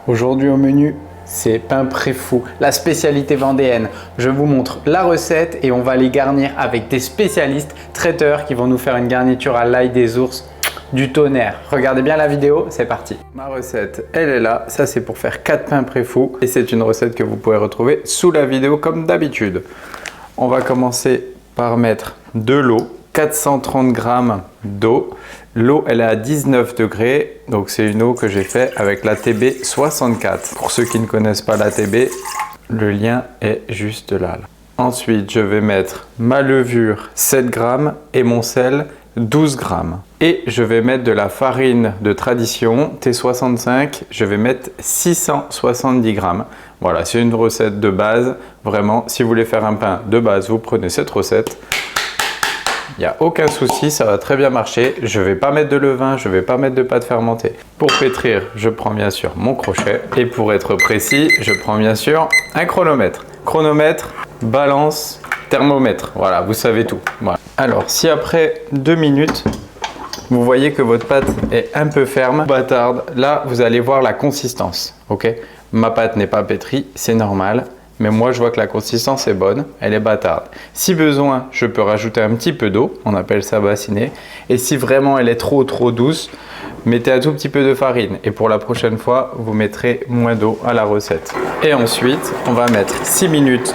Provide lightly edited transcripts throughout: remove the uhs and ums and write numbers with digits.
Aujourd'hui au menu, c'est pain préfou, la spécialité vendéenne. Je vous montre la recette et on va les garnir avec des spécialistes traiteurs qui vont nous faire une garniture à l'ail des ours du tonnerre. Regardez bien la vidéo, c'est parti. Ma recette, elle est là. Ça, c'est pour faire 4 pains préfous et c'est une recette que vous pouvez retrouver sous la vidéo comme d'habitude. On va commencer par mettre de l'eau, 430 g d'eau. L'eau, elle est à 19 degrés, donc c'est une eau que j'ai fait avec la TB 64. Pour ceux qui ne connaissent pas la TB, le lien est juste là. Ensuite, je vais mettre ma levure 7 g et mon sel 12 g. Et je vais mettre de la farine de tradition T65, je vais mettre 670 g. Voilà, c'est une recette de base. Vraiment, si vous voulez faire un pain de base, vous prenez cette recette. Il n'y a aucun souci, ça va très bien marcher. Je ne vais pas mettre de levain, je ne vais pas mettre de pâte fermentée. Pour pétrir, je prends bien sûr mon crochet. Et pour être précis, je prends bien sûr un chronomètre. Chronomètre, balance, thermomètre. Voilà, vous savez tout. Voilà. Alors, si après 2 minutes, vous voyez que votre pâte est un peu ferme, bâtarde, là, vous allez voir la consistance. Ok, ma pâte n'est pas pétrie, c'est normal. Mais moi, je vois que la consistance est bonne, elle est bâtarde. Si besoin, je peux rajouter un petit peu d'eau, on appelle ça bassiner. Et si vraiment elle est trop douce, mettez un tout petit peu de farine. Et pour la prochaine fois, vous mettrez moins d'eau à la recette. Et ensuite, on va mettre 6 minutes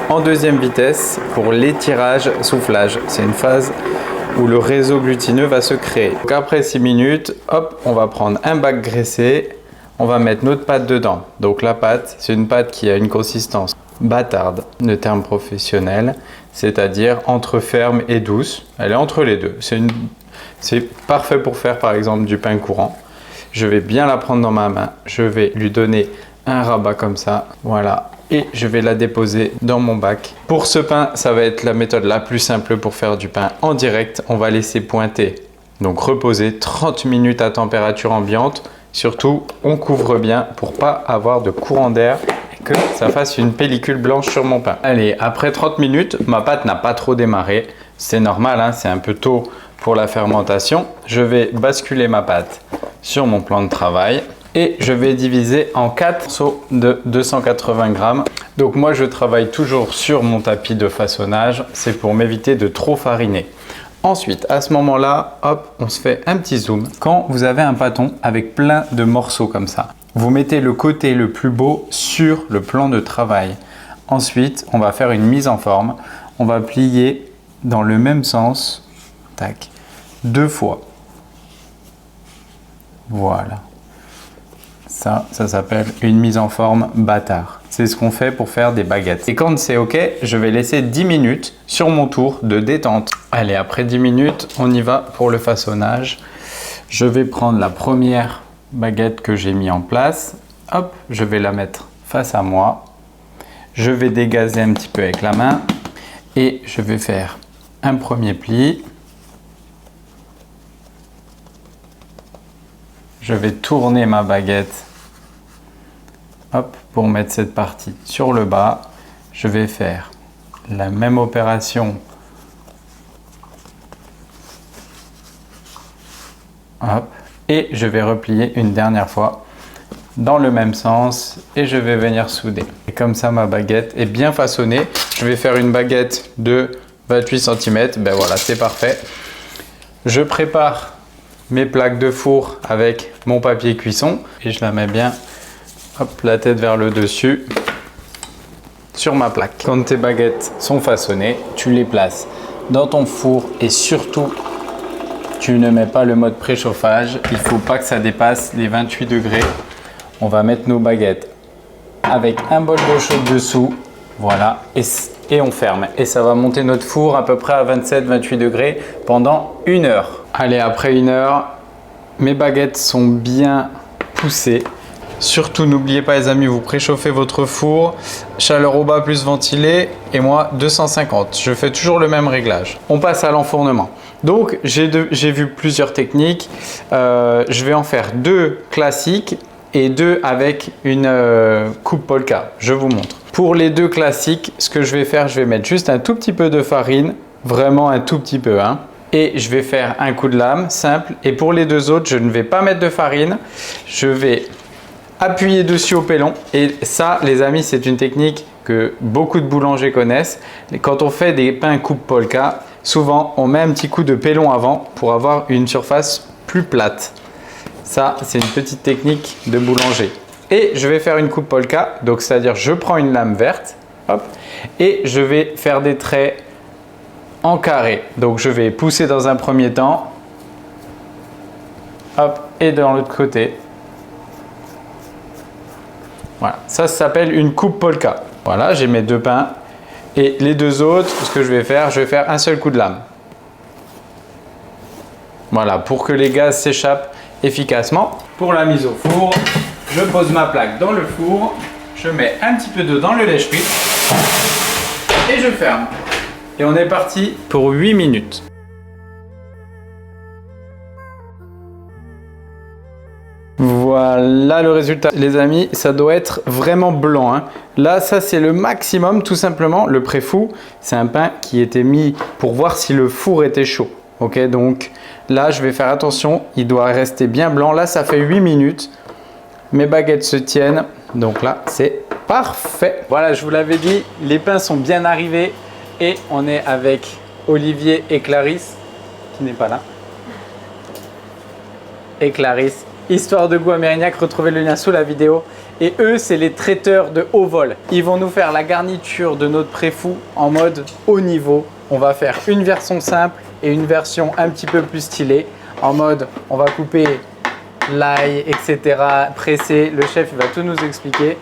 en deuxième vitesse pour l'étirage soufflage. C'est une phase où le réseau glutineux va se créer. Donc après 6 minutes, hop, on va prendre un bac graissé. On va mettre notre pâte dedans. Donc la pâte, c'est une pâte qui a une consistance bâtarde, le terme professionnel, c'est-à-dire entre ferme et douce. Elle est entre les deux. C'est parfait pour faire par exemple du pain courant. Je vais bien la prendre dans ma main. Je vais lui donner un rabat comme ça. Voilà. Et je vais la déposer dans mon bac. Pour ce pain, ça va être la méthode la plus simple pour faire du pain en direct. On va laisser pointer, donc reposer 30 minutes à température ambiante. Surtout, on couvre bien pour pas avoir de courant d'air et que ça fasse une pellicule blanche sur mon pain. Allez, après 30 minutes, ma pâte n'a pas trop démarré. C'est normal, hein, c'est un peu tôt pour la fermentation. Je vais basculer ma pâte sur mon plan de travail et je vais diviser en 4 morceaux de 280 g. Donc moi, je travaille toujours sur mon tapis de façonnage. C'est pour m'éviter de trop fariner. Ensuite, à ce moment-là, hop, on se fait un petit zoom. Quand vous avez un pâton avec plein de morceaux comme ça, vous mettez le côté le plus beau sur le plan de travail. Ensuite, on va faire une mise en forme. On va plier dans le même sens, tac, 2 fois. Voilà. Ça s'appelle une mise en forme bâtard. C'est ce qu'on fait pour faire des baguettes. Et quand c'est OK, je vais laisser 10 minutes sur mon tour de détente. Allez, après 10 minutes, on y va pour le façonnage. Je vais prendre la première baguette que j'ai mis en place. Hop, je vais la mettre face à moi. Je vais dégazer un petit peu avec la main. Et je vais faire un premier pli. Je vais tourner ma baguette. Hop, pour mettre cette partie sur le bas, je vais faire la même opération. Hop, et je vais replier une dernière fois dans le même sens et je vais venir souder. Et comme ça, ma baguette est bien façonnée. Je vais faire une baguette de 28 cm. Ben voilà, c'est parfait. Je prépare mes plaques de four avec mon papier cuisson et je la mets bien. Hop, la tête vers le dessus sur ma plaque. Quand tes baguettes sont façonnées, tu les places dans ton four et surtout, tu ne mets pas le mode préchauffage. Il ne faut pas que ça dépasse les 28 degrés. On va mettre nos baguettes avec un bol d'eau chaude dessous. Voilà, et on ferme. Et ça va monter notre four à peu près à 27-28 degrés pendant 1 heure. Allez, après 1 heure, mes baguettes sont bien poussées. Surtout, n'oubliez pas les amis, vous préchauffez votre four, chaleur au bas plus ventilé et moi 250. Je fais toujours le même réglage. On passe à l'enfournement. Donc, j'ai vu plusieurs techniques. Je vais en faire 2 classiques et 2 avec une coupe polka. Je vous montre. Pour les 2 classiques, ce que je vais faire, je vais mettre juste un tout petit peu de farine, vraiment un tout petit peu, hein. Et je vais faire un coup de lame simple. Et pour les 2 autres, je ne vais pas mettre de farine. Je vais appuyer dessus au pélon. Et ça, les amis, c'est une technique que beaucoup de boulangers connaissent. Quand on fait des pains coupe polka, souvent on met un petit coup de pélon avant pour avoir une surface plus plate. Ça, c'est une petite technique de boulanger. Et je vais faire une coupe polka, donc c'est-à-dire je prends une lame verte, hop, et je vais faire des traits en carré. Donc je vais pousser dans un premier temps, hop, et dans l'autre côté. Voilà, ça s'appelle une coupe polka. Voilà, j'ai mes deux pains. Et les deux autres, ce que je vais faire un seul coup de lame. Voilà, pour que les gaz s'échappent efficacement. Pour la mise au four, je pose ma plaque dans le four, je mets un petit peu d'eau dans le lèche-frite et je ferme. Et on est parti pour 8 minutes. Voilà le résultat. Les amis, ça doit être vraiment blanc, hein. Là, ça c'est le maximum, tout simplement. Le préfou, c'est un pain qui était mis pour voir si le four était chaud. Ok, donc là, je vais faire attention. Il doit rester bien blanc. Là, ça fait 8 minutes. Mes baguettes se tiennent. Donc là, c'est parfait. Voilà, je vous l'avais dit, les pains sont bien arrivés. Et on est avec Olivier et Clarisse, qui n'est pas là. Et Clarisse. Histoire de goût à Mérignac, retrouvez le lien sous la vidéo. Et eux, c'est les traiteurs de haut vol. Ils vont nous faire la garniture de notre préfou en mode haut niveau. On va faire une version simple et une version un petit peu plus stylée. En mode, on va couper l'ail, etc. presser. Le chef, il va tout nous expliquer.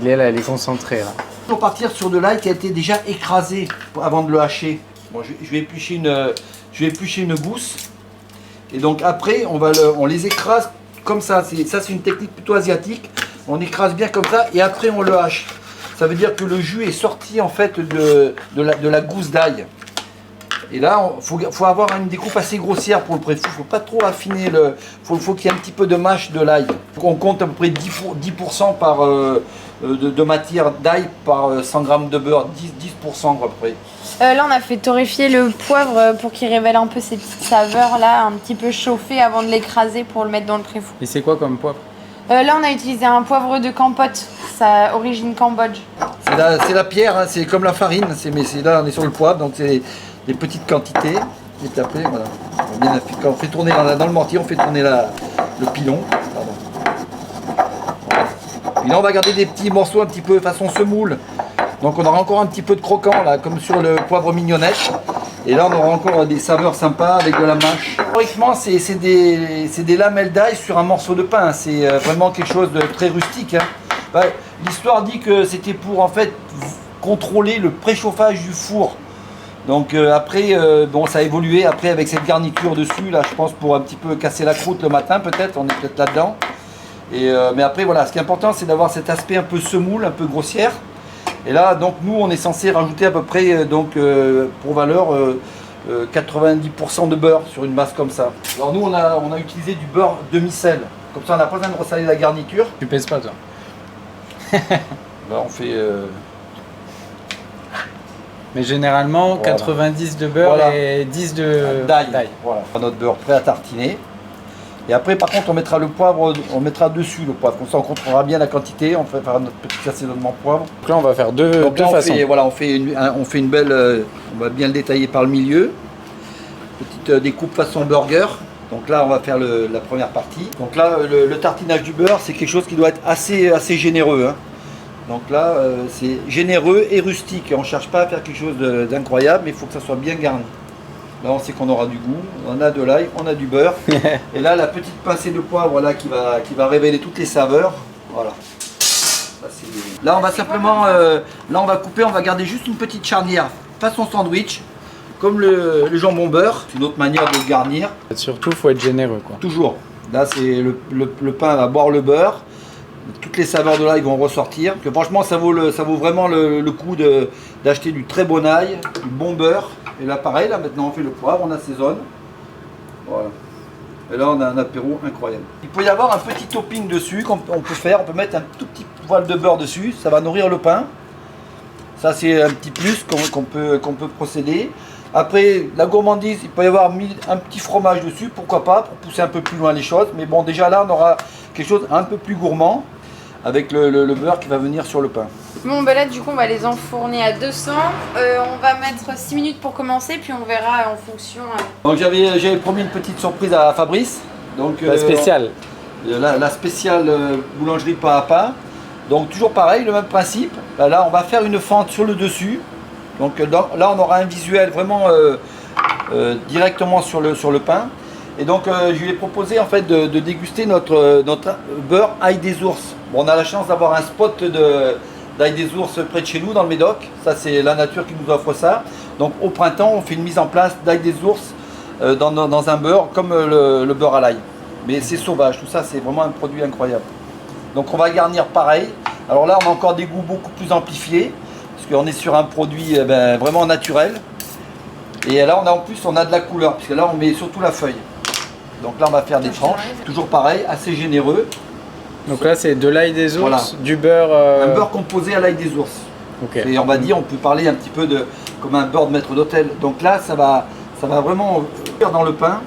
Il est là, il est concentré là. Il faut partir sur de l'ail qui a été déjà écrasé avant de le hacher. Bon, je vais éplucher une gousse. Et donc après, on les écrase comme ça. Ça, c'est une technique plutôt asiatique. On écrase bien comme ça et après on le hache. Ça veut dire que le jus est sorti en fait de la gousse d'ail. Et là, faut avoir une découpe assez grossière pour le préfou. Il ne faut pas trop affiner. Faut qu'il y ait un petit peu de mâche de l'ail. On compte à peu près 10% de matière d'ail par 100 g de beurre. 10% à peu près. Là, on a fait torréfier le poivre pour qu'il révèle un peu ces petites saveurs là, un petit peu chauffé avant de l'écraser pour le mettre dans le préfou. Et c'est quoi comme poivre? Là, on a utilisé un poivre de Campote, ça origine Cambodge. C'est la pierre, hein, c'est comme la farine. Mais là, on est sur le poivre, donc c'est des petites quantités. Et après, voilà. Quand on fait tourner dans le mortier, on fait tourner le pilon. Puis là, on va garder des petits morceaux un petit peu façon semoule. Donc on aura encore un petit peu de croquant là, comme sur le poivre mignonnette. Et là on aura encore des saveurs sympas avec de la mâche. Historiquement c'est des lamelles d'ail sur un morceau de pain. C'est vraiment quelque chose de très rustique, hein. L'histoire dit que c'était pour en fait contrôler le préchauffage du four. Donc après, bon, ça a évolué après avec cette garniture dessus, là je pense pour un petit peu casser la croûte le matin peut-être, on est peut-être là-dedans. Mais après voilà, ce qui est important c'est d'avoir cet aspect un peu semoule, un peu grossière. Et là, donc nous, on est censé rajouter à peu près, pour valeur, 90% de beurre sur une masse comme ça. Alors nous, on a utilisé du beurre demi-sel. Comme ça, on n'a pas besoin de ressaler la garniture. Tu pèses pas, toi? Là, on fait... Mais généralement, voilà. 90 de beurre voilà. Et 10 de d'ail. Voilà. Notre beurre prêt à tartiner. Et après, par contre, on mettra le poivre, on mettra dessus le poivre. Comme ça, on contrôlera bien la quantité. On fait faire notre petit assaisonnement poivre. Donc là, on va faire deux façons. On fait une belle, on va bien le détailler par le milieu. Petite découpe façon burger. Donc là, on va faire la première partie. Donc là, le tartinage du beurre, c'est quelque chose qui doit être assez généreux, hein. Donc là, c'est généreux et rustique. On ne cherche pas à faire quelque chose d'incroyable, mais il faut que ça soit bien garni. Là, on sait qu'on aura du goût, on a de l'ail, on a du beurre. Et là, la petite pincée de poivre là, qui va révéler toutes les saveurs. Voilà. Là, on va simplement, là, on va couper, on va garder juste une petite charnière façon sandwich, comme le jambon beurre. C'est une autre manière de le garnir. Surtout, il faut être généreux, quoi. Toujours. Là, c'est le pain va boire le beurre. Toutes les saveurs de l'ail vont ressortir. Que franchement, ça vaut vraiment le coup d'acheter du très bon ail, du bon beurre. Et là, pareil, là maintenant on fait le poivre, on assaisonne. Voilà. Et là, on a un apéro incroyable. Il peut y avoir un petit topping dessus qu'on peut faire. On peut mettre un tout petit poil de beurre dessus. Ça va nourrir le pain. Ça, c'est un petit plus qu'on peut procéder. Après, la gourmandise, il peut y avoir un petit fromage dessus. Pourquoi pas, pour pousser un peu plus loin les choses. Mais bon, déjà là, on aura quelque chose un peu plus gourmand. avec le beurre qui va venir sur le pain. Bon, bah là, du coup, on va les enfourner à 200. On va mettre 6 minutes pour commencer, puis on verra en fonction. Donc j'avais promis une petite surprise à Fabrice. Donc, La spéciale. La spéciale boulangerie pain à pain. Donc toujours pareil, le même principe. Là, on va faire une fente sur le dessus. Donc là, on aura un visuel vraiment directement sur le pain. Et donc je lui ai proposé en fait de déguster notre beurre ail des ours. Bon, on a la chance d'avoir un spot d'ail des ours près de chez nous dans le Médoc. Ça, c'est la nature qui nous offre ça. Donc au printemps, on fait une mise en place d'ail des ours dans un beurre comme le beurre à l'ail. Mais c'est sauvage, tout ça, c'est vraiment un produit incroyable. Donc on va garnir pareil. Alors là, on a encore des goûts beaucoup plus amplifiés parce qu'on est sur un produit vraiment naturel. Et là, en plus, on a de la couleur puisque là, on met surtout la feuille. Donc là, on va faire des tranches, toujours pareil, assez généreux. Donc là, c'est de l'ail des ours, Voilà. du beurre... Un beurre composé à l'ail des ours. Ok. Et on va dire, on peut parler un petit peu comme un beurre de maître d'hôtel. Donc là, ça va vraiment faire dans le pain,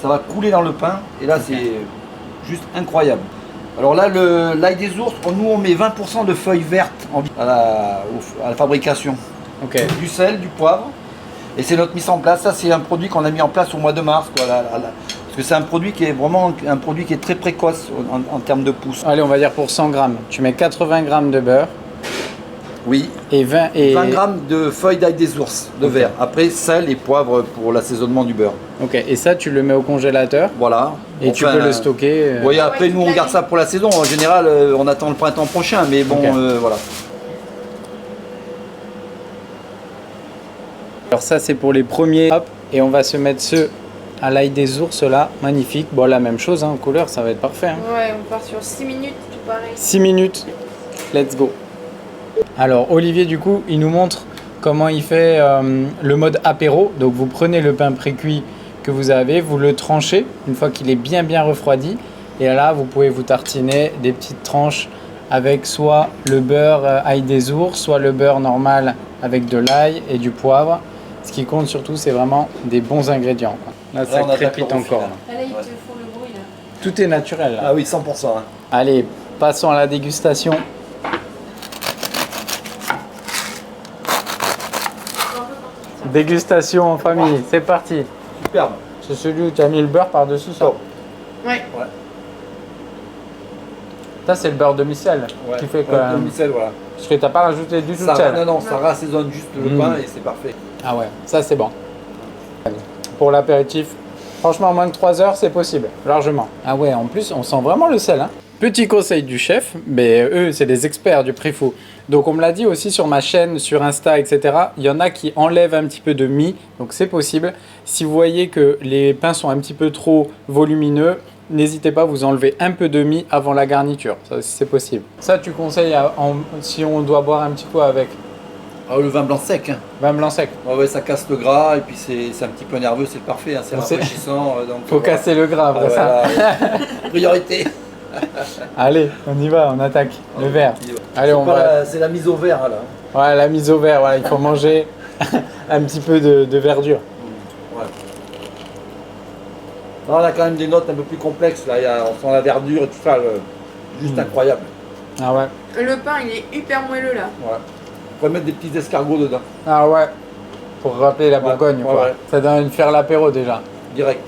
ça va couler dans le pain. Et là, c'est juste incroyable. Alors là, l'ail des ours, nous, on met 20% de feuilles vertes à la fabrication. Ok. Du sel, du poivre. Et c'est notre mise en place. Ça, c'est un produit qu'on a mis en place au mois de mars. Quoi, parce que c'est un produit qui est vraiment un produit qui est très précoce en termes de pousse. Allez, on va dire pour 100 grammes. Tu mets 80 grammes de beurre Oui. et 20 grammes de feuilles d'ail des ours de verre. Après, sel et poivre pour l'assaisonnement du beurre. Ok, et ça, tu le mets au congélateur Voilà. et tu peux le stocker. Vous voyez, après, nous, on garde ça pour la saison. En général, on attend le printemps prochain. Mais bon, Ok. voilà. Alors ça, c'est pour les premiers. Hop, et on va se mettre ceux à l'ail des ours là. Magnifique. Bon, la même chose, hein, en couleur, ça va être parfait. Hein. Ouais, on part sur 6 minutes, tout pareil. 6 minutes. Let's go. Alors, Olivier, du coup, il nous montre comment il fait le mode apéro. Donc, vous prenez le pain précuit que vous avez, vous le tranchez une fois qu'il est bien refroidi. Et là, vous pouvez vous tartiner des petites tranches avec soit le beurre ail des ours, soit le beurre normal avec de l'ail et du poivre. Ce qui compte surtout, c'est vraiment des bons ingrédients. Quoi. Là, ça on a crépite d'accord au encore. final. Là. Là, il te faut le bruit, là. Tout est naturel. Là. Ah oui, 100%. Hein. Allez, passons à la dégustation. Dégustation en famille, c'est parti. Superbe. C'est celui où tu as mis le beurre par-dessus ça. Ouais. Ça, c'est le beurre demi-sel qui fait quand même. Demi-sel, voilà. Parce que tu n'as pas rajouté du tout de Ça, sel. non, ça rassaisonne juste le pain et c'est parfait. Ah ouais, ça c'est bon. Pour l'apéritif, franchement, en moins de 3 heures, c'est possible, largement. Ah ouais, en plus, on sent vraiment le sel. Hein. Petit conseil du chef, mais eux, c'est des experts du prix-fou. Donc, on me l'a dit aussi sur ma chaîne, sur Insta, etc. Il y en a qui enlèvent un petit peu de mie, donc c'est possible. Si vous voyez que les pains sont un petit peu trop volumineux, n'hésitez pas à vous enlever un peu de mie avant la garniture. Ça aussi, c'est possible. Ça, tu conseilles si on doit boire un petit peu avec Ah, le vin blanc sec. Hein. vin blanc sec. Ouais, ça casse le gras et puis c'est un petit peu nerveux, c'est parfait, hein, c'est On sait. rafraîchissant. Donc, Faut voilà. casser le gras après ça. Voilà. Priorité. Allez, on y va, on attaque le verre. Allez, on va. C'est la mise au vert là. Ouais, la mise au vert, voilà, il faut manger un petit peu de verdure. Ouais. Là, on a quand même des notes un peu plus complexes. Là, on sent la verdure et tout ça, juste incroyable. Ah ouais. Le pain, il est hyper moelleux, là. Ouais. On pourrait mettre des petits escargots dedans, Ah ouais. Pour rappeler la Bourgogne, ouais, quoi. ouais. Ça donne envie de faire l'apéro déjà. direct.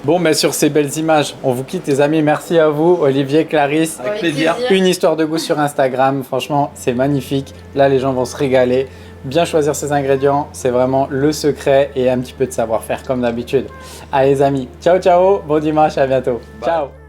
Bon, mais sur ces belles images, on vous quitte les amis. Merci à vous, Olivier, Clarisse. Avec plaisir. Une histoire de goût sur Instagram. Franchement, c'est magnifique. Là, les gens vont se régaler. Bien choisir ses ingrédients, c'est vraiment le secret et un petit peu de savoir-faire comme d'habitude. Allez les amis, ciao ciao, bon dimanche, à bientôt. Bye. Ciao.